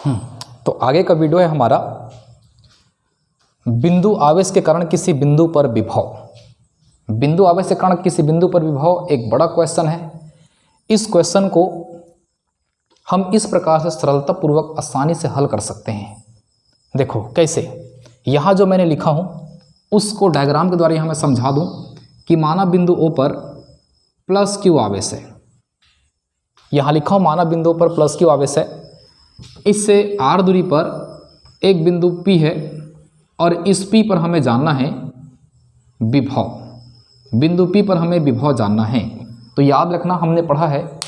तो आगे का वीडियो है हमारा बिंदु आवेश के कारण किसी बिंदु पर विभव। बिंदु आवेश के कारण किसी बिंदु पर विभव एक बड़ा क्वेश्चन है। इस क्वेश्चन को हम इस प्रकार से सरलतापूर्वक आसानी से हल कर सकते हैं। देखो कैसे, यहाँ जो मैंने लिखा हूँ उसको डायग्राम के द्वारा यहाँ मैं समझा दूँ कि माना बिंदु O पर प्लस Q आवेश है। यहाँ लिखा हूँ माना बिंदु पर प्लस Q आवेश है। इससे R दूरी पर एक बिंदु P है और इस P पर हमें जानना है विभव। बिंदु P पर हमें विभव जानना है। तो याद रखना, हमने पढ़ा है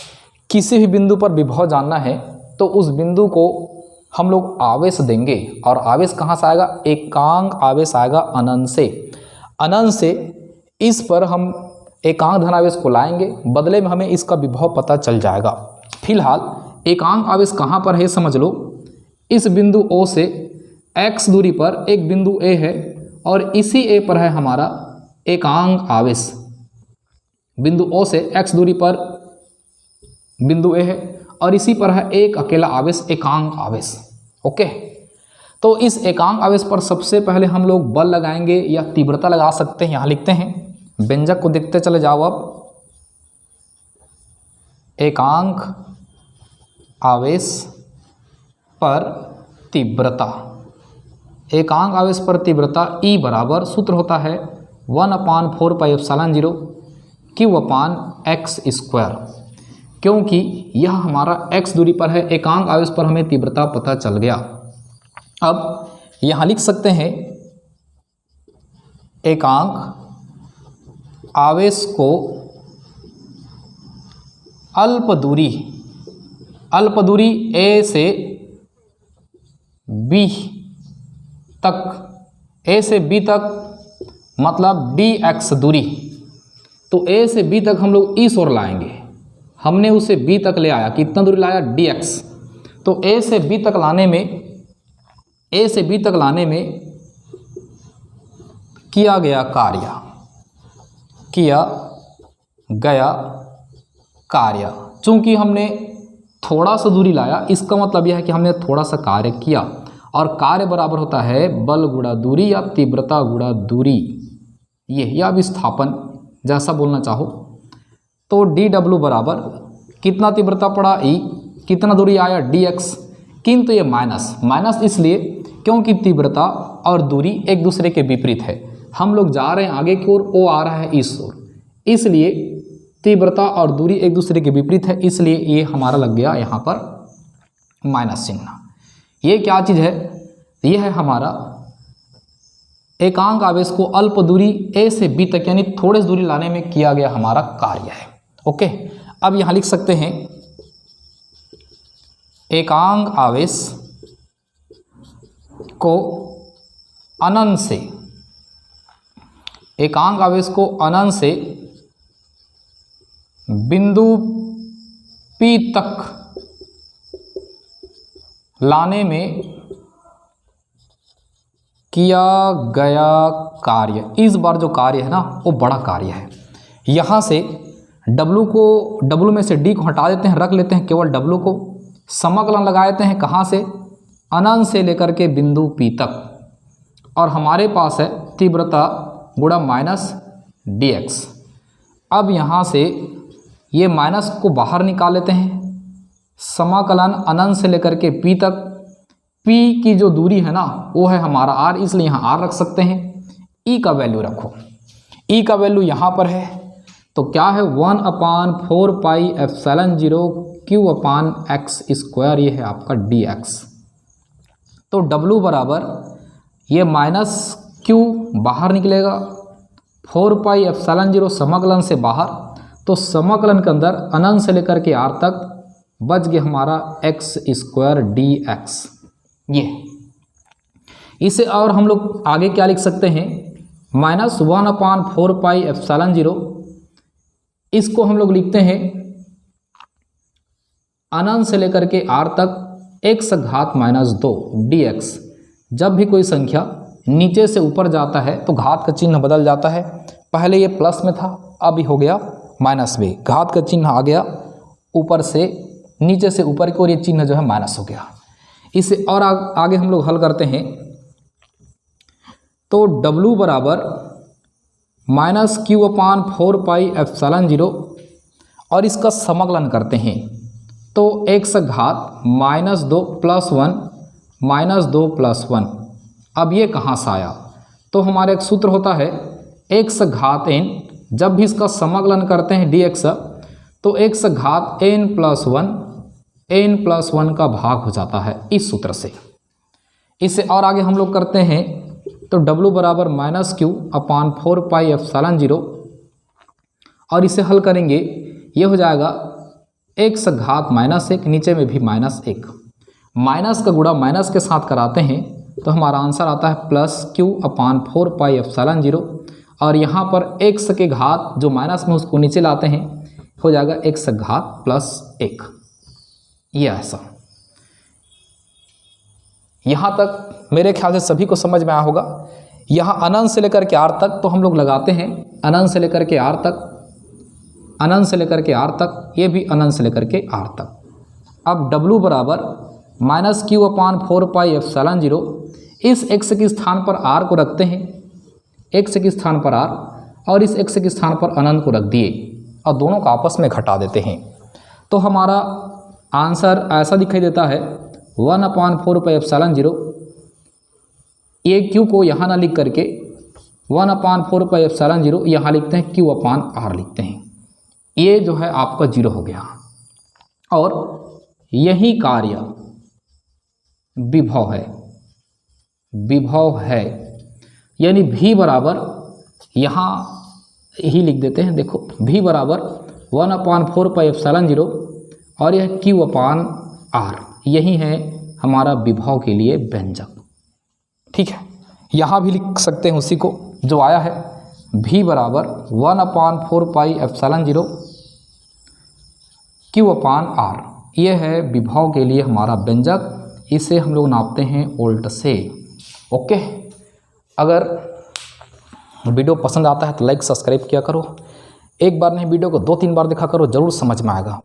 किसी भी बिंदु पर विभव जानना है तो उस बिंदु को हम लोग आवेश देंगे। और आवेश कहाँ से आएगा? एकांक आवेश आएगा अनंत से। अनंत से इस पर हम एकांक धनावेश को लाएंगे, बदले में हमें इसका विभव पता चल जाएगा। फिलहाल एकांक आवेश कहाँ पर है समझ लो। इस बिंदु O से x दूरी पर एक बिंदु A है और इसी A पर है हमारा एकांक आवेश। बिंदु O से x दूरी पर बिंदु A है और इसी पर है एक अकेला आवेश, एकांक आवेश। ओके, तो इस एकांक आवेश पर सबसे पहले हम लोग बल लगाएंगे या तीव्रता लगा सकते हैं। यहाँ लिखते हैं, व्यंजक को देखते चले जाओ। अब एकांक आवेश पर तीव्रता, एकांक आवेश पर तीव्रता E बराबर सूत्र होता है 1/4πε0 Q/x²। क्योंकि यह हमारा x दूरी पर है, एकांक आवेश पर हमें तीव्रता पता चल गया। अब यहाँ लिख सकते हैं एकांक आवेश को अल्प दूरी A से B तक, A से B तक मतलब dx दूरी। तो A से B तक हम लोग इस ओर लाएंगे। हमने उसे B तक ले आया, कितना दूरी लाया? dx। तो A से B तक लाने में किया गया कार्य। चूंकि हमने थोड़ा सा दूरी लाया, इसका मतलब यह है कि हमने थोड़ा सा कार्य किया। और कार्य बराबर होता है बल गुणा दूरी या तीव्रता गुणा दूरी, ये या विस्थापन जैसा बोलना चाहो। तो dw बराबर कितना तीव्रता पड़ा E, कितना दूरी आया dx। किंतु ये माइनस इसलिए क्योंकि तीव्रता और दूरी एक दूसरे के विपरीत है। हम लोग जा रहे हैं आगे की ओर, O आ रहा है इस ओर, इसलिए तीव्रता और दूरी एक दूसरे के विपरीत है, इसलिए ये हमारा लग गया यहाँ पर माइनस चिन्ह। ये क्या चीज़ है? ये है हमारा एकांक आवेश को अल्प दूरी A से B तक यानी थोड़े दूरी लाने में किया गया हमारा कार्य है। ओके, अब यहाँ लिख सकते हैं एकांक आवेश को अनंत से बिंदु P तक लाने में किया गया कार्य। इस बार जो कार्य है ना वो बड़ा कार्य है। यहाँ से W में से D को हटा देते हैं, रख लेते हैं केवल W को। समाकलन लगा देते हैं कहाँ से? अनंत से लेकर के बिंदु P तक। और हमारे पास है तीव्रता गुणा माइनस dx। अब यहाँ से ये माइनस को बाहर निकाल लेते हैं। समाकलन अनंत से लेकर के P तक। P की जो दूरी है ना वो है हमारा R, इसलिए यहाँ R रख सकते हैं। E का वैल्यू रखो, E का वैल्यू यहाँ पर है तो क्या है 1/4πε0 Q/x², ये है आपका dx। तो W बराबर ये माइनस Q बाहर निकलेगा, 4πε0 समाकलन से बाहर, तो समाकलन के अंदर अनंत से लेकर के R तक बच गया हमारा x² dx। ये इसे और हम लोग आगे क्या लिख सकते हैं? माइनस 1/4πε0, इसको हम लोग लिखते हैं अनंत से लेकर के R तक x⁻−2 dx। जब भी कोई संख्या नीचे से ऊपर जाता है तो घात का चिन्ह बदल जाता है। पहले ये प्लस में था, अब हो गया माइनस में, घात का चिन्ह आ गया ऊपर से नीचे से ऊपर की ओर, ये चिन्ह जो है माइनस हो गया। इसे और आगे हम लोग हल करते हैं तो W बराबर -q/4πε0 और इसका समाकलन करते हैं तो x घात -2 + 1 -2 + 1। अब ये कहाँ से आया? तो हमारा एक सूत्र होता है x घात n, जब भी इसका समाकलन करते हैं dx तो x घात n + 1 का भाग हो जाता है इस सूत्र से। इससे और आगे हम लोग करते हैं तो W बराबर -q/4πε0 और इसे हल करेंगे, ये हो जाएगा x घात -1, नीचे में भी -1, माइनस का गुणा माइनस के साथ कराते हैं तो हमारा आंसर आता है +q/4πε0 और यहाँ पर x के घात जो माइनस में उसको नीचे लाते हैं, हो जाएगा x घात +1। ये ऐसा। यहाँ तक मेरे ख्याल से सभी को समझ में आया होगा। यहाँ अनंत से लेकर के r तक तो हम लोग लगाते हैं, अनंत से लेकर के r तक, अनंत से लेकर के r तक, ये भी अनंत से लेकर के r तक। अब W बराबर -q/4πε0, इस x के स्थान पर r को रखते हैं, x के स्थान पर r, और इस x के स्थान पर अनंत को रख दिए और दोनों को आपस में घटा देते हैं तो हमारा आंसर ऐसा दिखाई देता है 1/4πε0। ये q को यहाँ ना लिख करके 1/4πε0 यहाँ लिखते हैं, q/r लिखते हैं। ये जो है आपका 0 हो गया और यही कार्य विभव है, विभव है यानी v बराबर, यहाँ ही लिख देते हैं, देखो v बराबर 1/4πε0 और यह q/r, यही है हमारा विभव के लिए व्यंजक। ठीक है, यहाँ भी लिख सकते हैं उसी को जो आया है, v बराबर 1/4πε0 q/r, ये है विभव के लिए हमारा व्यंजक। इसे हम लोग नापते हैं वोल्ट से। ओके, अगर वीडियो पसंद आता है तो लाइक सब्सक्राइब किया करो। एक बार नहीं, वीडियो को 2-3 बार देखा करो, ज़रूर समझ में आएगा।